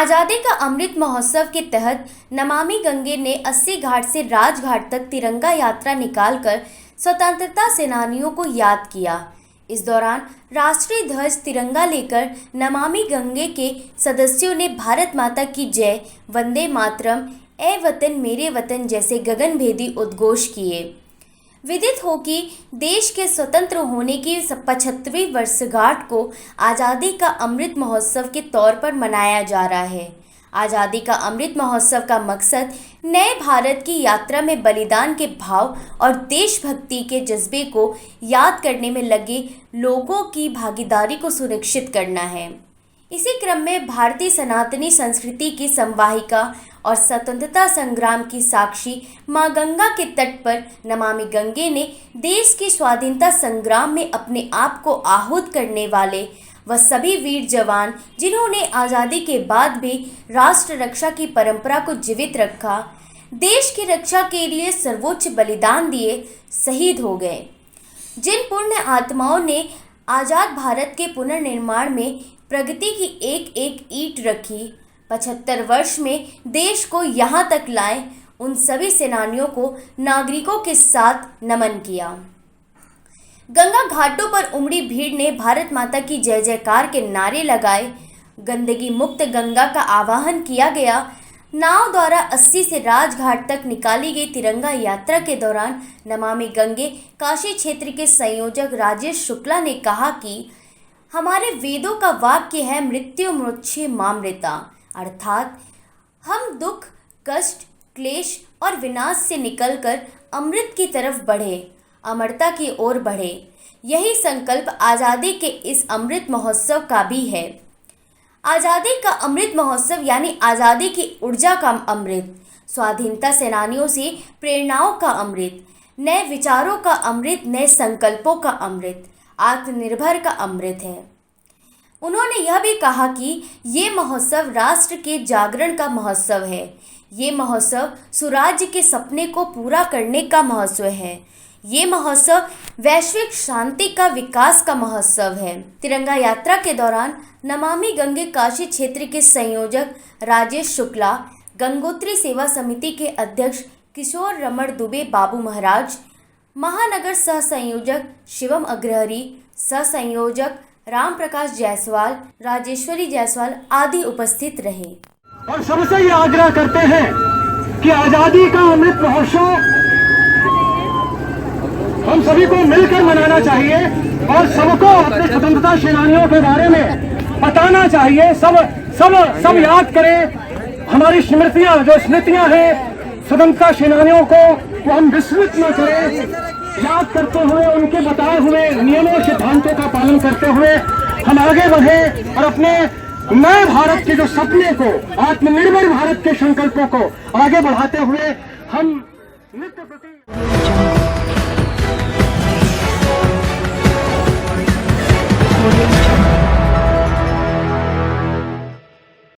आज़ादी का अमृत महोत्सव के तहत नमामि गंगे ने 80 घाट से राजघाट तक तिरंगा यात्रा निकालकर स्वतंत्रता सेनानियों को याद किया। इस दौरान राष्ट्रीय ध्वज तिरंगा लेकर नमामि गंगे के सदस्यों ने भारत माता की जय, वंदे मातरम, ए वतन मेरे वतन जैसे गगनभेदी उद्घोष किए। विदित हो कि देश के स्वतंत्र होने की 75वीं वर्षगांठ को आज़ादी का अमृत महोत्सव के तौर पर मनाया जा रहा है। आज़ादी का अमृत महोत्सव का मकसद नए भारत की यात्रा में बलिदान के भाव और देशभक्ति के जज्बे को याद करने में लगे लोगों की भागीदारी को सुनिश्चित करना है। इसी क्रम में भारतीय सनातनी संस्कृति की संवाहिका और स्वतंत्रता संग्राम की साक्षी मां गंगा के तट पर नमामि गंगे ने देश की स्वाधीनता संग्राम में अपने आप को आहूत करने वाले व सभी वीर जवान जिन्होंने आज़ादी के बाद भी राष्ट्र रक्षा की परंपरा को जीवित रखा, देश की रक्षा के लिए सर्वोच्च बलिदान दिए, शहीद हो गए। जिन पुण्य आत्माओं ने आज़ाद भारत के पुनर्निर्माण में प्रगति की एक एक ईंट रखी, 75 वर्ष में देश को यहाँ तक लाए, उन सभी सेनानियों को नागरिकों के साथ नमन किया। गंगा घाटों पर उमड़ी भीड़ ने भारत माता की जय जयकार के नारे लगाए। गंदगी मुक्त गंगा का आह्वान किया गया। नाव द्वारा 80 से राजघाट तक निकाली गई तिरंगा यात्रा के दौरान नमामि गंगे काशी क्षेत्र के संयोजक राजेश शुक्ला ने कहा कि हमारे वेदों का वाक्य है मृत्यु मोक्षे मामृता, अर्थात हम दुख, कष्ट, क्लेश और विनाश से निकलकर अमृत की तरफ बढ़े, अमरता की ओर बढ़े। यही संकल्प आज़ादी के इस अमृत महोत्सव का भी है। आज़ादी का अमृत महोत्सव यानी आज़ादी की ऊर्जा का अमृत, स्वाधीनता सेनानियों से प्रेरणाओं का अमृत, नए विचारों का अमृत, नए संकल्पों का अमृत, आत्मनिर्भर का अमृत है। उन्होंने यह भी कहा कि ये महोत्सव राष्ट्र के जागरण का महोत्सव है। ये महोत्सव सुराज्य के सपने को पूरा करने का महोत्सव है। ये महोत्सव वैश्विक शांति का विकास का महोत्सव है। तिरंगा यात्रा के दौरान नमामि गंगे काशी क्षेत्र के संयोजक राजेश शुक्ला, गंगोत्री सेवा समिति के अध्यक्ष किशोर रमण दुबे बाबू महाराज, महानगर सह संयोजक शिवम अग्रहरी, सह संयोजक राम प्रकाश जायसवाल, राजेश्वरी जायसवाल आदि उपस्थित रहे। और सबसे ये आग्रह करते हैं कि आजादी का अमृत महोत्सव हम सभी को मिलकर मनाना चाहिए और सबको अपने स्वतंत्रता सेनानियों के बारे में बताना चाहिए। सब याद करें। हमारी स्मृतियां हैं स्वतंत्रता सेनानियों को, वो हम विस्मृत न करें। याद करते हुए उनके बताए हुए नियमों सिद्धांतों का पालन करते हुए हम आगे बढ़े और अपने नए भारत के जो सपने को, आत्मनिर्भर भारत के संकल्पों को आगे बढ़ाते हुए हम नित्य प्रति